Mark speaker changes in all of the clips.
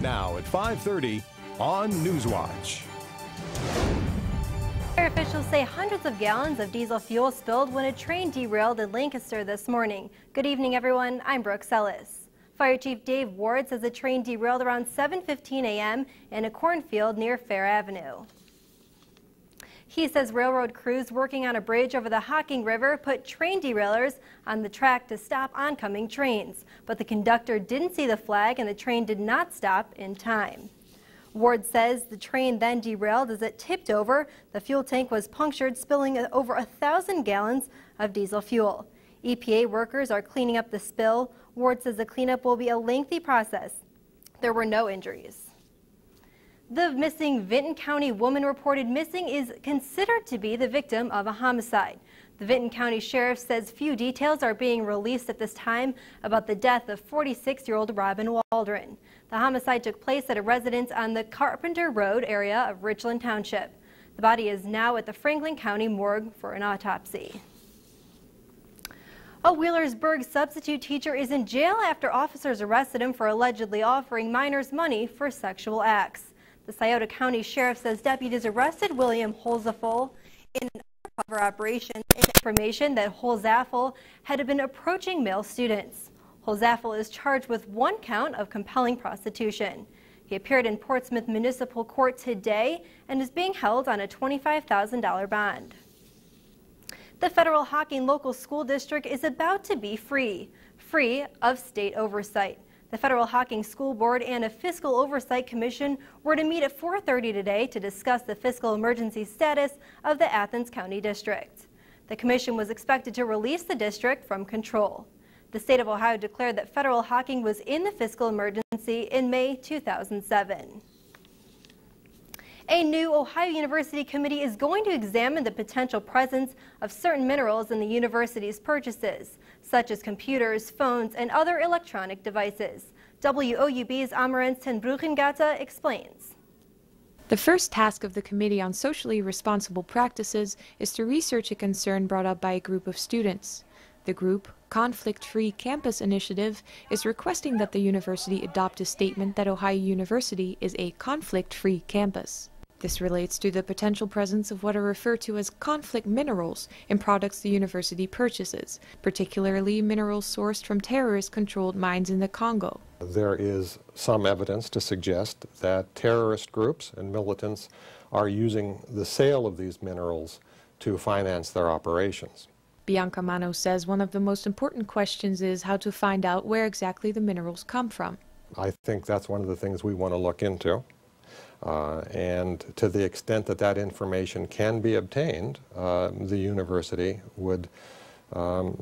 Speaker 1: Now at 5:30 on Newswatch.
Speaker 2: Fire officials say hundreds of gallons of diesel fuel spilled when a train derailed in Lancaster this morning. Good evening, everyone. I'm Brooke Selis. Fire Chief Dave Ward says the train derailed around 7:15 a.m. in a cornfield near Fair Avenue. He says railroad crews working on a bridge over the Hocking River put train derailers on the track to stop oncoming trains, but the conductor didn't see the flag and the train did not stop in time. Ward says the train then derailed as it tipped over. The fuel tank was punctured, spilling over 1,000 gallons of diesel fuel. EPA workers are cleaning up the spill. Ward says the cleanup will be a lengthy process. There were no injuries. The missing Vinton County woman reported missing is considered to be the victim of a homicide. The Vinton County Sheriff says few details are being released at this time about the death of 46-year-old Robin Waldron. The homicide took place at a residence on the Carpenter Road area of Richland Township. The body is now at the Franklin County morgue for an autopsy. A Wheelersburg substitute teacher is in jail after officers arrested him for allegedly offering minors money for sexual acts. The Scioto County Sheriff says deputies arrested William Holzaffel in an undercover operation and information that Holzaffel had been approaching male students. Holzaffel is charged with 1 count of compelling prostitution. He appeared in Portsmouth Municipal Court today and is being held on a $25,000 bond. The Federal Hocking Local School District is about to be free of state oversight. The Federal Hocking School Board and a Fiscal Oversight Commission were to meet at 4:30 today to discuss the fiscal emergency status of the Athens County District. The commission was expected to release the district from control. The state of Ohio declared that federal hocking was in the fiscal emergency in May 2007. A new Ohio University committee is going to examine the potential presence of certain minerals in the university's purchases, such as computers, phones, and other electronic devices. WOUB's Amarantz ten Brugengata explains.
Speaker 3: The first task of the Committee on Socially Responsible Practices is to research a concern brought up by a group of students. The group, Conflict-Free Campus Initiative, is requesting that the university adopt a statement that Ohio University is a conflict-free campus. This relates to the potential presence of what are referred to as conflict minerals in products the university purchases, particularly minerals sourced from terrorist-controlled mines in the Congo.
Speaker 4: There is some evidence to suggest that terrorist groups and militants are using the sale of these minerals to finance their operations.
Speaker 3: Bianca Mano says one of the most important questions is how to find out where exactly the minerals come from.
Speaker 4: I think that's one of the things we want to look into. And to the extent that that information can be obtained, the university would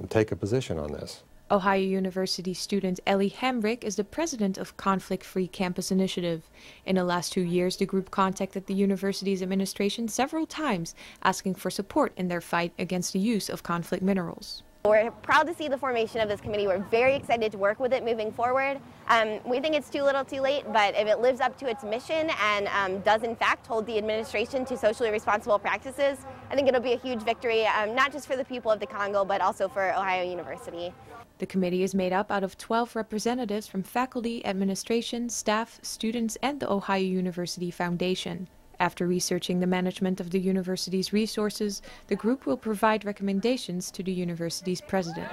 Speaker 4: take a position on this.
Speaker 3: Ohio University student Ellie Hamrick is the president of Conflict-Free Campus Initiative. In the last 2 years, the group contacted the university's administration several times, asking for support in their fight against the use of conflict minerals.
Speaker 5: We're proud to see the formation of this committee. We're very excited to work with it moving forward. We think it's too little too late, but if it lives up to its mission and does in fact hold the administration to socially responsible practices, I think it'll be a huge victory, not just for the people of the Congo, but also for Ohio University.
Speaker 3: The committee is made up out of 12 representatives from faculty, administration, staff, students, and the Ohio University Foundation. After researching the management of the university's resources, the group will provide recommendations to the university's president.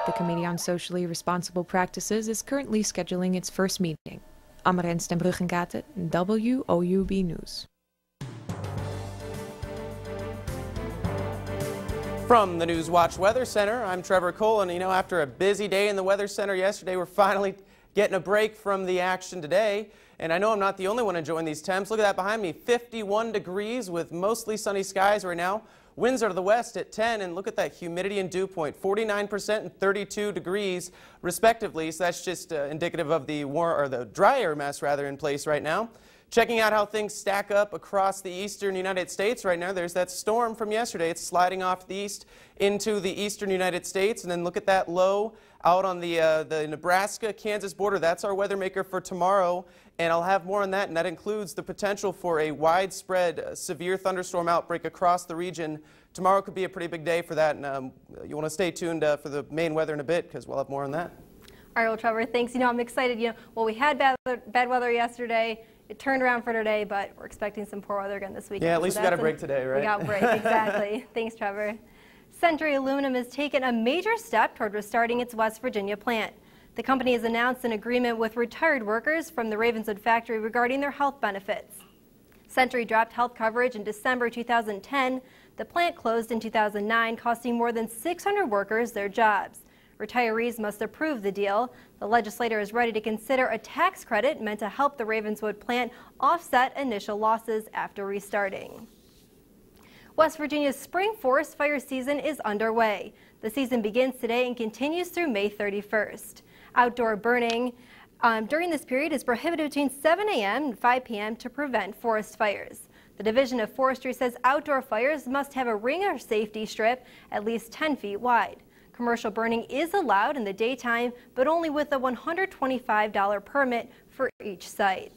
Speaker 3: The Committee on Socially Responsible Practices is currently scheduling its first meeting. Amarantz ten Brugengata, WOUB News.
Speaker 6: From the Newswatch Weather Center, I'm Trevor Cole, and after a busy day in the Weather Center yesterday, we're finally getting a break from the action today. And I know I'm not the only one enjoying these temps. Look at that behind me, 51 degrees with mostly sunny skies right now. Winds are to the west at 10, and look at that humidity and dew point, 49% and 32 degrees respectively. So that's just indicative of the dry air mass in place right now. Checking out how things stack up across the eastern United States right now. There's that storm from yesterday. It's sliding off the east into the eastern United States. And then look at that low out on the Nebraska-Kansas border. That's our weather maker for tomorrow. And I'll have more on that, and that includes the potential for a widespread severe thunderstorm outbreak across the region. Tomorrow could be a pretty big day for that, and you want to stay tuned for the main weather in a bit, because we'll have more on that.
Speaker 2: All right, well, Trevor, thanks. I'm excited. Well, we had bad weather yesterday. It turned around for today, but we're expecting some poor weather again this weekend.
Speaker 6: Yeah, at least we got a break today, right?
Speaker 2: We got a break, exactly. Thanks, Trevor. Century Aluminum has taken a major step toward restarting its West Virginia plant. The company has announced an agreement with retired workers from the Ravenswood factory regarding their health benefits. Century dropped health coverage in December 2010. The plant closed in 2009, costing more than 600 workers their jobs. Retirees must approve the deal. The legislature is ready to consider a tax credit meant to help the Ravenswood plant offset initial losses after restarting. West Virginia's spring forest fire season is underway. The season begins today and continues through May 31st. Outdoor burning during this period is prohibited between 7 a.m. and 5 p.m. to prevent forest fires. The Division of Forestry says outdoor fires must have a ring or safety strip at least 10 feet wide. Commercial burning is allowed in the daytime, but only with a $125 permit for each site.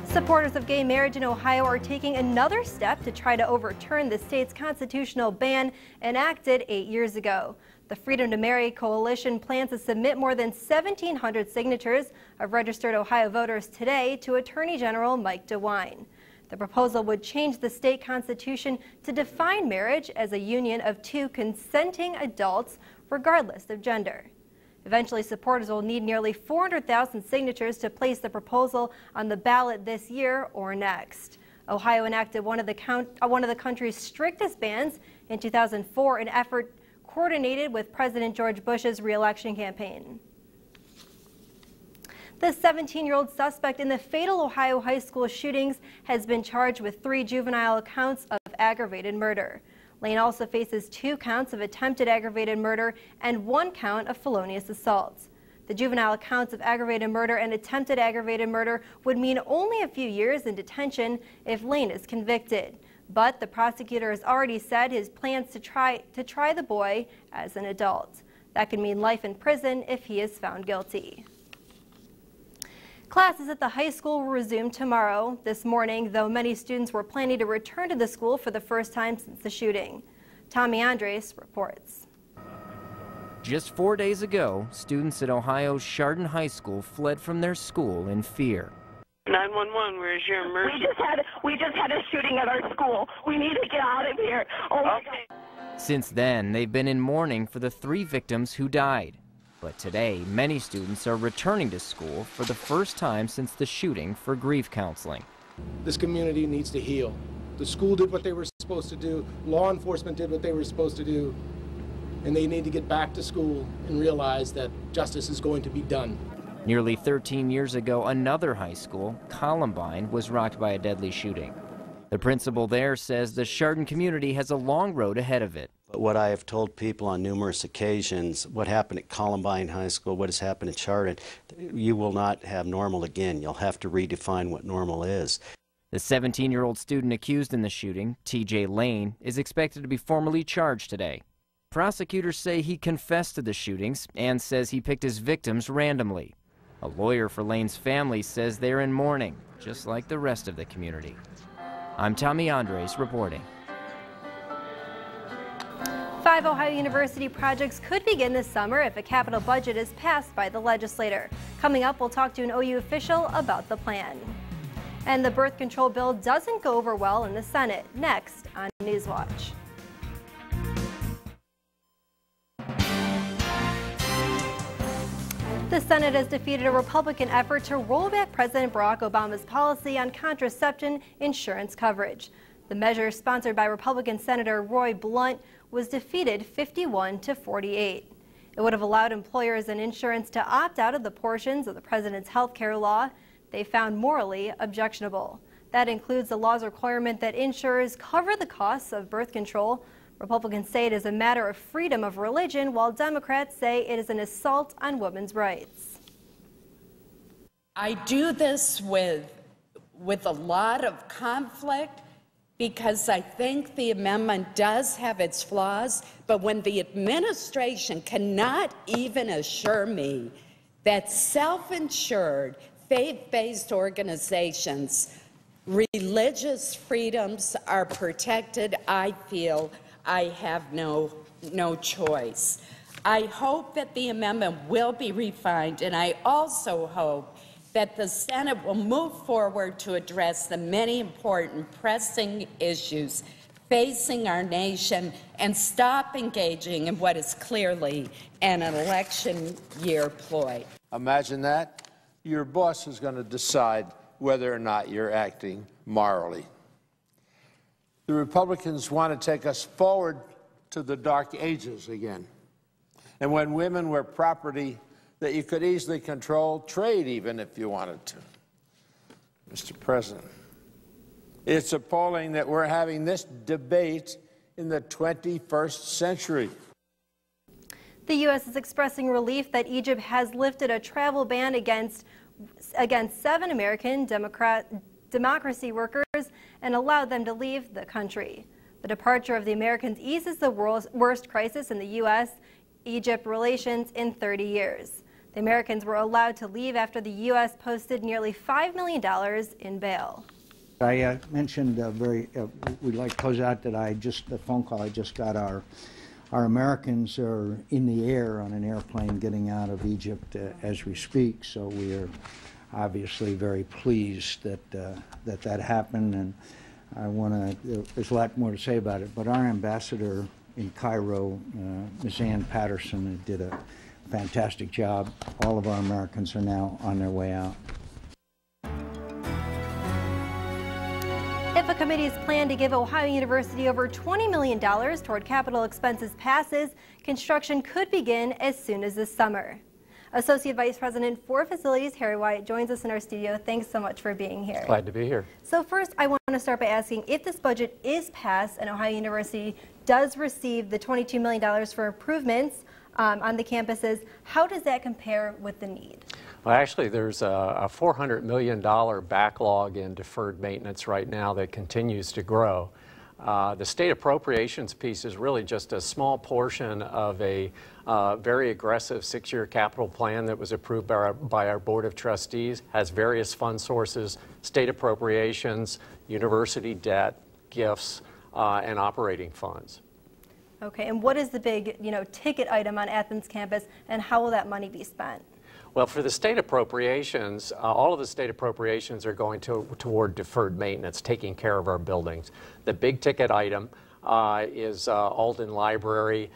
Speaker 2: Supporters of gay marriage in Ohio are taking another step to try to overturn the state's constitutional ban enacted 8 years ago. The Freedom to Marry Coalition plans to submit more than 1,700 signatures of registered Ohio voters today to Attorney General Mike DeWine. The proposal would change the state constitution to define marriage as a union of two consenting adults, regardless of gender. Eventually, supporters will need nearly 400,000 signatures to place the proposal on the ballot this year or next. Ohio enacted one of the country's strictest bans in 2004, an effort coordinated with President George Bush's re-election campaign. The 17-year-old suspect in the fatal Ohio high school shootings has been charged with 3 juvenile counts of aggravated murder. Lane also faces 2 counts of attempted aggravated murder and 1 count of felonious assault. The juvenile counts of aggravated murder and attempted aggravated murder would mean only a few years in detention if Lane is convicted. But the prosecutor has already said his plans to try the boy as an adult. That could mean life in prison if he is found guilty. Classes at the high school will resume tomorrow. This morning, though, many students were planning to return to the school for the first time since the shooting. Tommy Andres reports.
Speaker 7: Just 4 days ago, students at Ohio's Chardon High School fled from their school in fear.
Speaker 8: 911, where's your emergency?
Speaker 9: We just had a shooting at our school. We need to get out of here. Oh my God.
Speaker 7: Since then, they've been in mourning for the 3 victims who died. But today, many students are returning to school for the first time since the shooting for grief counseling.
Speaker 10: This community needs to heal. The school did what they were supposed to do. Law enforcement did what they were supposed to do. And they need to get back to school and realize that justice is going to be done.
Speaker 7: Nearly 13 years ago, another high school, Columbine, was rocked by a deadly shooting. The principal there says the Chardon community has a long road ahead of it.
Speaker 11: But what I have told people on numerous occasions, what happened at Columbine High School, what has happened at Chardon, you will not have normal again. You'll have to redefine what normal is.
Speaker 7: The 17-year-old student accused in the shooting, TJ Lane, is expected to be formally charged today. Prosecutors say he confessed to the shootings and says he picked his victims randomly. A lawyer for Lane's family says they're in mourning, just like the rest of the community. I'm Tommy Andres reporting.
Speaker 2: 5 Ohio University projects could begin this summer if a capital budget is passed by the legislature. Coming up, we'll talk to an OU official about the plan. And the birth control bill doesn't go over well in the Senate. Next on Newswatch. The Senate has defeated a Republican effort to roll back President Barack Obama's policy on contraception insurance coverage. The measure, sponsored by Republican Senator Roy Blunt, was defeated 51-48. It would have allowed employers and insurance to opt out of the portions of the president's health care law they found morally objectionable. That includes the law's requirement that insurers cover the costs of birth control. Republicans say it is a matter of freedom of religion, while Democrats say it is an assault on women's rights.
Speaker 12: I do this with a lot of conflict because I think the amendment does have its flaws, but when the administration cannot even assure me that self-insured, faith-based organizations religious freedoms are protected, I feel I have no choice. I hope that the amendment will be refined, and I also hope that the Senate will move forward to address the many important pressing issues facing our nation and stop engaging in what is clearly an election year ploy.
Speaker 13: Imagine that. Your boss is going to decide whether or not you're acting morally. The Republicans want to take us forward to the dark ages again. And when women were property that you could easily control, trade even if you wanted to. Mr. President, it's appalling that we're having this debate in the 21st century.
Speaker 2: The U.S. is expressing relief that Egypt has lifted a travel ban against 7 American democracy workers and allowed them to leave the country. The departure of the Americans eases the world's worst crisis in the U.S.-Egypt relations in 30 years. The Americans were allowed to leave after the U.S. posted nearly $5 million in bail.
Speaker 14: I mentioned we'd like to close out that the phone call I just got, our Americans are in the air on an airplane getting out of Egypt as we speak, so we are obviously very pleased that happened, and there's a lot more to say about it, but our ambassador in Cairo, Ms. Ann Patterson, did a fantastic job. All of our Americans are now on their way out.
Speaker 2: If a committee's plan to give Ohio University over $20 million toward capital expenses passes, construction could begin as soon as this summer. Associate Vice President for Facilities Harry Wyatt joins us in our studio. Thanks so much for being here.
Speaker 15: Glad to be here.
Speaker 2: So first, I want to start by asking, if this budget is passed and Ohio University does receive the $22 million for improvements on the campuses, how does that compare with the need?
Speaker 15: Well, actually, there's a $400 million backlog in deferred maintenance right now that continues to grow. The state appropriations piece is really just a small portion of a very aggressive 6-year capital plan that was approved by our Board of Trustees, has various fund sources, state appropriations, university debt, gifts, and operating funds.
Speaker 2: Okay, and what is the big, ticket item on Athens campus, and how will that money be spent?
Speaker 15: Well, for the state appropriations, all of the state appropriations are going toward deferred maintenance, taking care of our buildings. The big ticket item is Alden Library,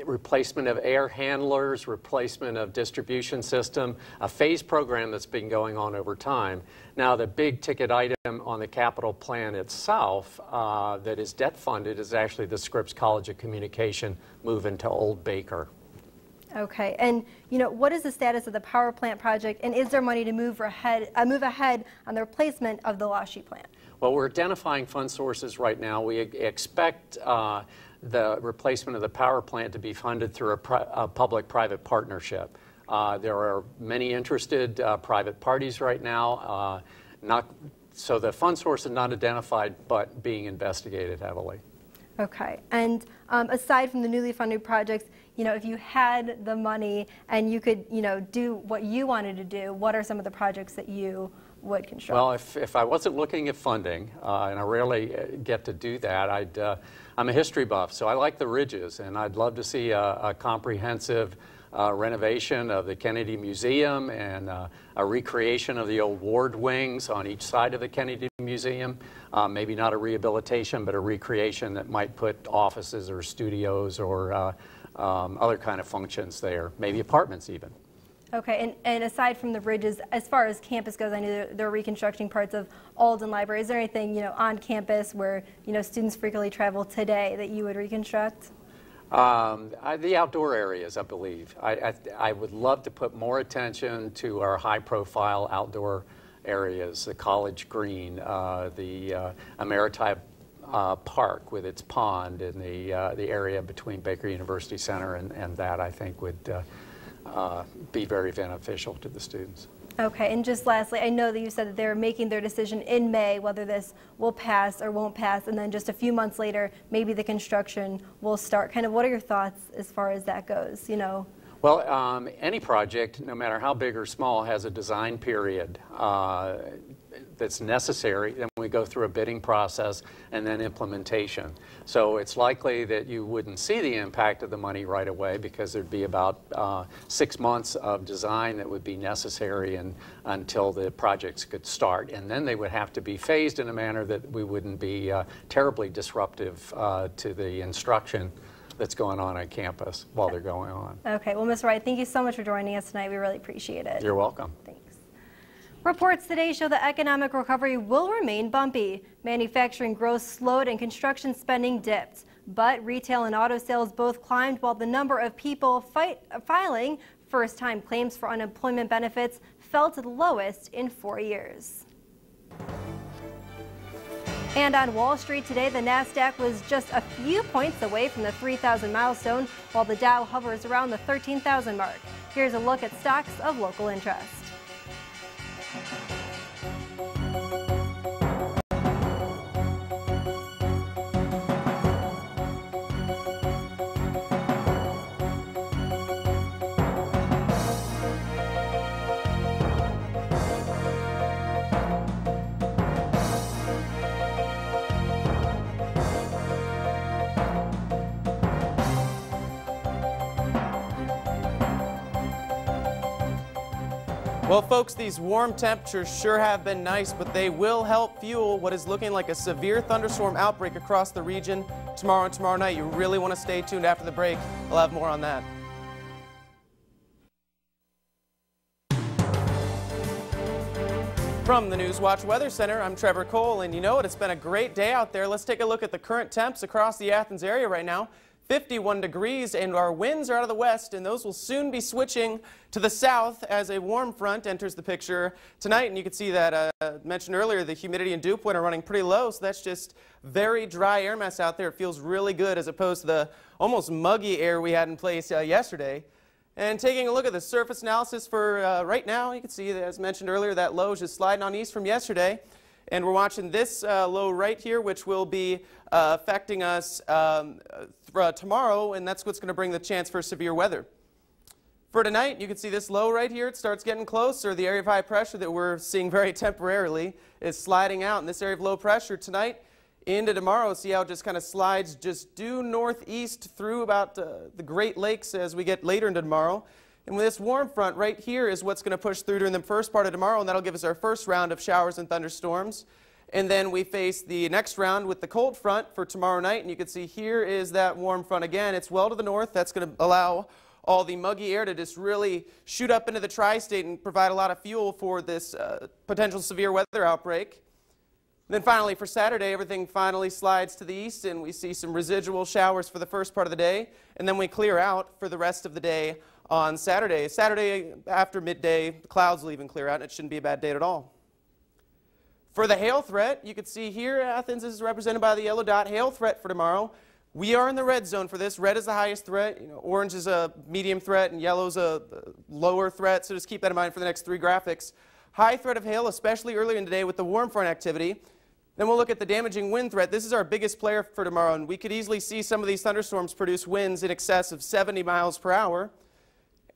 Speaker 15: replacement of air handlers, replacement of distribution system, a phase program that's been going on over time. Now, the big ticket item on the capital plan itself that is debt funded is actually the Scripps College of Communication move into Old Baker.
Speaker 2: Okay, and what is the status of the power plant project, and is there money to move ahead on the replacement of the Lashy plant?
Speaker 15: Well, we're identifying fund sources right now. We expect the replacement of the power plant to be funded through a public-private partnership. There are many interested private parties right now. So the fund source is not identified, but being investigated heavily.
Speaker 2: Okay, and aside from the newly funded projects, if you had the money and you could, do what you wanted to do, what are some of the projects that you would construct?
Speaker 15: Well, if I wasn't looking at funding, and I rarely get to do that, I'm a history buff, so I like the ridges, and I'd love to see a comprehensive renovation of the Kennedy Museum and a recreation of the old ward wings on each side of the Kennedy Museum. Maybe not a rehabilitation, but a recreation that might put offices or studios or other kind of functions there, maybe apartments even.
Speaker 2: Okay, and aside from the ridges, as far as campus goes, I know they're reconstructing parts of Alden Library. Is there anything, on campus where, students frequently travel today that you would reconstruct?
Speaker 15: The outdoor areas, I believe. I would love to put more attention to our high-profile outdoor areas, the College Green, the Ameritime Park with its pond, and the area between Baker University Center and that, I think, would be very beneficial to the students.
Speaker 2: Okay, and just lastly, I know that you said that they're making their decision in May whether this will pass or won't pass, and then just a few months later, maybe the construction will start. Kind of what are your thoughts as far as that goes, Well,
Speaker 15: any project, no matter how big or small, has a design period. that's necessary. Then we go through a bidding process and then implementation. So it's likely that you wouldn't see the impact of the money right away because there'd be about 6 months of design that would be necessary until the projects could start. And then they would have to be phased in a manner that we wouldn't be terribly disruptive to the instruction that's going on campus while they're going on.
Speaker 2: Okay, well, Ms. Wright, thank you so much for joining us tonight. We really appreciate it.
Speaker 15: You're welcome.
Speaker 2: Thanks. Reports today show the economic recovery will remain bumpy. Manufacturing growth slowed and construction spending dipped. But retail and auto sales both climbed while the number of people filing first-time claims for unemployment benefits fell to the lowest in 4 years. And on Wall Street today, the NASDAQ was just a few points away from the 3,000 milestone, while the Dow hovers around the 13,000 mark. Here's a look at stocks of local interest.
Speaker 6: Well, folks, these warm temperatures sure have been nice, but they will help fuel what is looking like a severe thunderstorm outbreak across the region tomorrow and tomorrow night. You really want to stay tuned after the break. I'll have more on that. From the Newswatch Weather Center, I'm Trevor Cole, and you know what? It's been a great day out there. Let's take a look at the current temps across the Athens area right now. 51 degrees, and our winds are out of the west, and those will soon be switching to the south as a warm front enters the picture tonight. And you can see that, mentioned earlier, the humidity and dew point are running pretty low, so that's just very dry air mass out there. It feels really good as opposed to the almost muggy air we had in place yesterday. And taking a look at the surface analysis for right now, you can see that, as mentioned earlier, that low is just sliding on east from yesterday. And we're watching this low right here, which will be affecting us tomorrow, and that's what's going to bring the chance for severe weather. For tonight, you can see this low right here. It starts getting closer. The area of high pressure that we're seeing very temporarily is sliding out in this area of low pressure tonight into tomorrow. See how it just kind of slides just due northeast through about the Great Lakes as we get later into tomorrow. And with this warm front right here is what's going to push through during the first part of tomorrow, and that'll give us our first round of showers and thunderstorms. And then we face the next round with the cold front for tomorrow night, and you can see here is that warm front again. It's well to the north. That's going to allow all the muggy air to just really shoot up into the tri-state and provide a lot of fuel for this potential severe weather outbreak. Then finally for Saturday, everything finally slides to the east, and we see some residual showers for the first part of the day, and then we clear out for the rest of the day on Saturday. Saturday after midday, the clouds will even clear out, and it shouldn't be a bad day at all. For the hail threat, you can see here Athens is represented by the yellow dot. Hail threat for tomorrow. We are in the red zone for this. Red is the highest threat. Orange is a medium threat, and yellow is a lower threat. So just keep that in mind for the next three graphics. High threat of hail, especially earlier in the day with the warm front activity. Then we'll look at the damaging wind threat. This is our biggest player for tomorrow, and we could easily see some of these thunderstorms produce winds in excess of 70 miles per hour.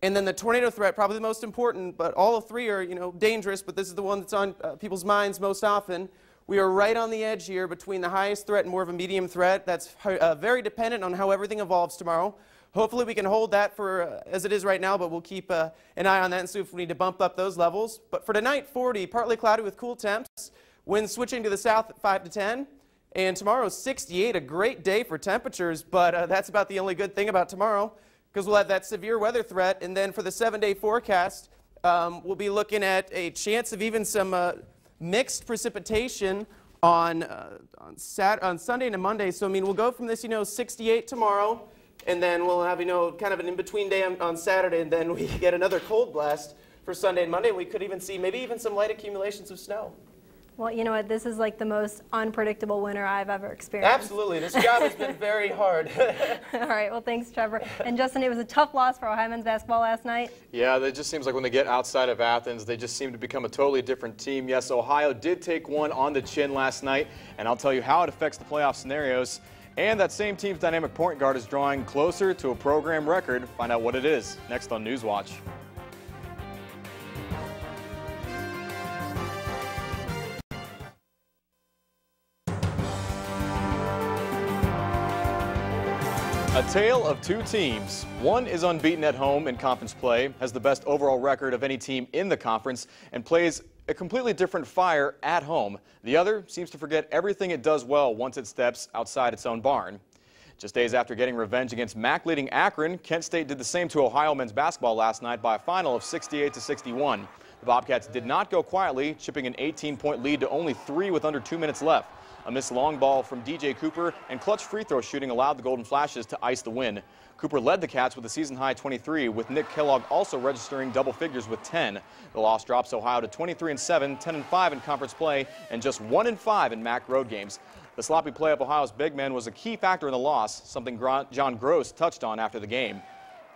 Speaker 6: And then the tornado threat, probably the most important, but all of three are, dangerous, but this is the one that's on people's minds most often. We are right on the edge here between the highest threat and more of a medium threat. That's very dependent on how everything evolves tomorrow. Hopefully we can hold that for as it is right now, but we'll keep an eye on that and see if we need to bump up those levels. But for tonight, 40, partly cloudy with cool temps. Winds switching to the south at 5 to 10. And tomorrow, 68, a great day for temperatures, but that's about the only good thing about tomorrow, because we'll have that severe weather threat. And then for the 7-day forecast, we'll be looking at a chance of even some mixed precipitation on Sunday and Monday. So, we'll go from this, 68 tomorrow, and then we'll have, kind of an in-between day on Saturday, and then we get another cold blast for Sunday and Monday. We could even see maybe even some light accumulations of snow.
Speaker 2: Well, you know what? This is like the most unpredictable winter I've ever experienced.
Speaker 6: Absolutely. This job has been very hard.
Speaker 2: All right. Well, thanks, Trevor. And Justin, it was a tough loss for Ohio men's basketball last night.
Speaker 16: Yeah, it just seems like when they get outside of Athens, they just seem to become a totally different team. Yes, Ohio did take one on the chin last night, and I'll tell you how it affects the playoff scenarios. And that same team's dynamic point guard is drawing closer to a program record. Find out what it is next on Newswatch. A tale of two teams. One is unbeaten at home in conference play, has the best overall record of any team in the conference, and plays a completely different fire at home. The other seems to forget everything it does well once it steps outside its own barn. Just days after getting revenge against MAC-leading Akron, Kent State did the same to Ohio men's basketball last night by a final of 68-61. The Bobcats did not go quietly, chipping an 18-point lead to only 3 with under 2 minutes left. A missed long ball from DJ Cooper and clutch free throw shooting allowed the Golden Flashes to ice the win. Cooper led the Cats with a season-high 23, with Nick Kellogg also registering double figures with 10. The loss drops Ohio to 23-7, 10-5 in conference play, and just 1-5 in MAC road games. The sloppy play of Ohio's big men was a key factor in the loss, something John Gross touched on after the game.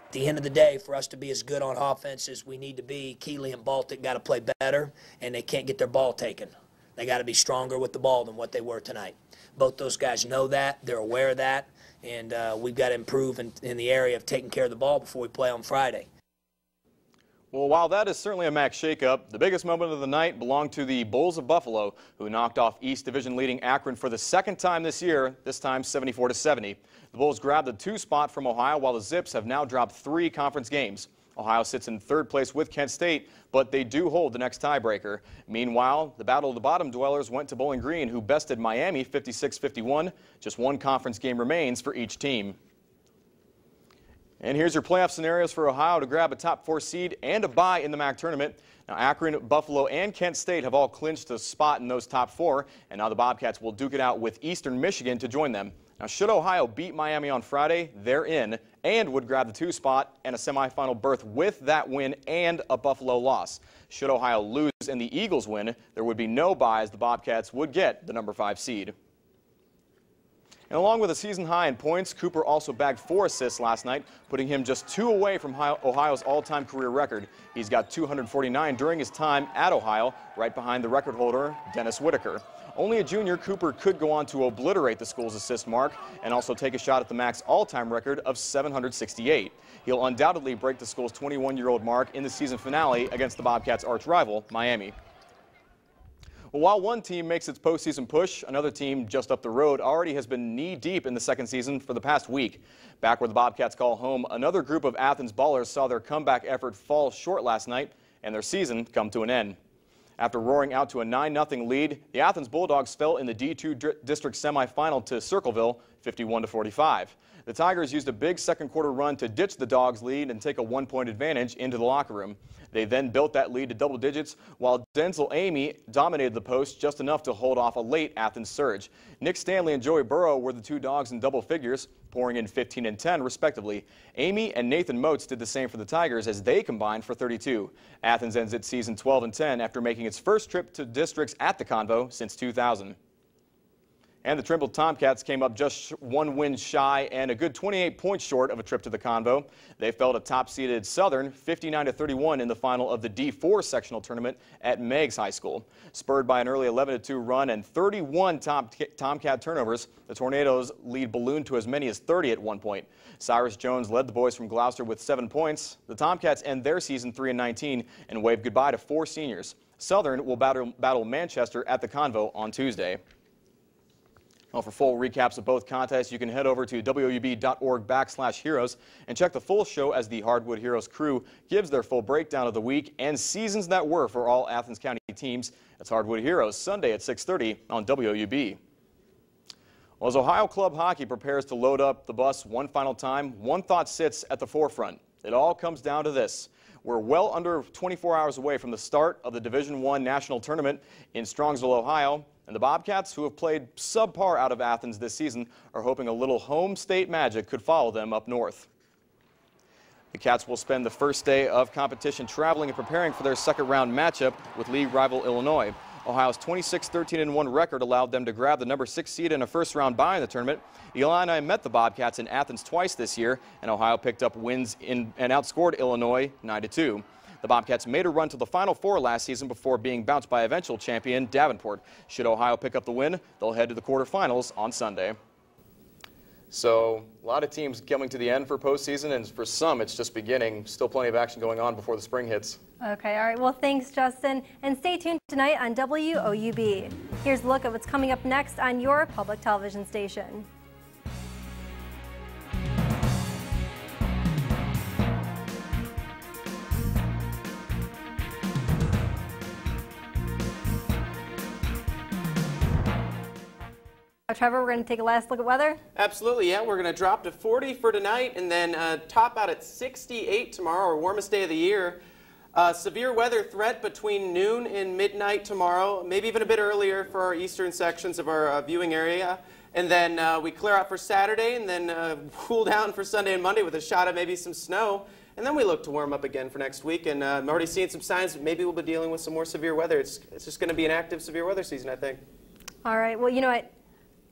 Speaker 17: At the end of the day, for us to be as good on offense as we need to be, Keeley and Baltic got to play better, and they can't get their ball taken. They got to be stronger with the ball than what they were tonight. Both those guys know that. They're aware of that. And we've got to improve in the area of taking care of the ball before we play on Friday.
Speaker 16: Well, while that is certainly a MAC shakeup, the biggest moment of the night belonged to the Bulls of Buffalo, who knocked off East Division leading Akron for the second time this year, this time 74-70. The Bulls grabbed the 2 spot from Ohio, while the Zips have now dropped 3 conference games. Ohio sits in 3rd place with Kent State, but they do hold the next tiebreaker. Meanwhile, the battle of the bottom dwellers went to Bowling Green, who bested Miami 56-51. Just 1 conference game remains for each team. And here's your playoff scenarios for Ohio to grab a top 4 seed and a bye in the MAC tournament. Now, Akron, Buffalo, and Kent State have all clinched a spot in those top 4, and now the Bobcats will duke it out with Eastern Michigan to join them. Now, should Ohio beat Miami on Friday, they're in and would grab the 2 spot and a semifinal berth with that win and a Buffalo loss. Should Ohio lose and the Eagles win, there would be no bye, as the Bobcats would get the number 5 seed. And along with a season high in points, Cooper also bagged 4 assists last night, putting him just 2 away from Ohio's all-time career record. He's got 249 during his time at Ohio, right behind the record holder, Dennis Whitaker. Only a junior, Cooper could go on to obliterate the school's assist mark and also take a shot at the MAC's all-time record of 768. He'll undoubtedly break the school's 21-year-old mark in the season finale against the Bobcats' arch-rival, Miami. Well, while one team makes its postseason push, another team just up the road already has been knee-deep in the second season for the past week. Back where the Bobcats call home, another group of Athens ballers saw their comeback effort fall short last night and their season come to an end. After roaring out to a 9-0 lead, the Athens Bulldogs fell in the D2 district semifinal to Circleville, 51-45. The Tigers used a big second-quarter run to ditch the Dogs' lead and take a 1-point advantage into the locker room. They then built that lead to double digits, while Denzel Amy dominated the post just enough to hold off a late Athens surge. Nick Stanley and Joey Burrow were the 2 dogs in double figures, pouring in 15 and 10 respectively. Amy and Nathan Moats did the same for the Tigers as they combined for 32. Athens ends its season 12 and 10 after making its first trip to districts at the Convo since 2000. And the Trimble Tomcats came up just 1 win shy and a good 28 points short of a trip to the Convo. They fell to top-seeded Southern 59-31 in the final of the D4 sectional tournament at Meigs High School. Spurred by an early 11-2 run and 31 Tomcat turnovers, the Tornadoes' lead ballooned to as many as 30 at one point. Cyrus Jones led the boys from Gloucester with 7 points. The Tomcats end their season 3-19 and wave goodbye to 4 seniors. Southern will battle Manchester at the Convo on Tuesday. Well, for full recaps of both contests, you can head over to woub.org/heroes and check the full show as the Hardwood Heroes crew gives their full breakdown of the week and seasons that were for all Athens County teams. That's Hardwood Heroes, Sunday at 6:30 on WOUB. Well, as Ohio Club Hockey prepares to load up the bus one final time, one thought sits at the forefront. It all comes down to this. We're well under 24 hours away from the start of the Division I National Tournament in Strongsville, Ohio. And the Bobcats, who have played subpar out of Athens this season, are hoping a little home state magic could follow them up north. The Cats will spend the first day of competition traveling and preparing for their second-round matchup with league rival Illinois. Ohio's 26-13-1 record allowed them to grab the number 6 seed in a first-round bye in the tournament. Illini met the Bobcats in Athens twice this year, and Ohio picked up wins and outscored Illinois 9-2. The Bobcats made a run to the Final Four last season before being bounced by eventual champion Davenport. Should Ohio pick up the win, they'll head to the quarterfinals on Sunday. So a lot of teams coming to the end for postseason, and for some it's just beginning. Still plenty of action going on before the spring hits.
Speaker 2: Okay, all right. Well, thanks, Justin. And stay tuned tonight on WOUB. Here's a look at what's coming up next on your public television station. Trevor, we're going to take a last look at weather.
Speaker 6: Absolutely, yeah. We're going to drop to 40 for tonight and then top out at 68 tomorrow, our warmest day of the year. Severe weather threat between noon and midnight tomorrow, maybe even a bit earlier for our eastern sections of our viewing area. And then we clear out for Saturday and then cool down for Sunday and Monday with a shot of maybe some snow. And then we look to warm up again for next week. And I'm already seeing some signs that maybe we'll be dealing with some more severe weather. It's just going to be an active severe weather season, I think.
Speaker 2: All right. Well, you know what?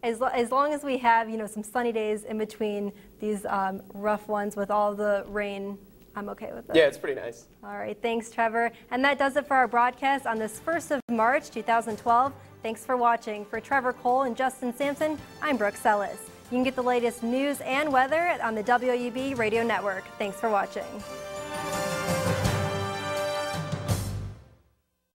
Speaker 2: As long as we have, some sunny days in between these rough ones with all the rain, I'm okay with it.
Speaker 6: Yeah, it's pretty nice. All
Speaker 2: right. Thanks, Trevor. And that does it for our broadcast on this 1st of March, 2012. Thanks for watching. For Trevor Cole and Justin Sampson, I'm Brooke Selis. You can get the latest news and weather on the WOUB Radio Network. Thanks for watching.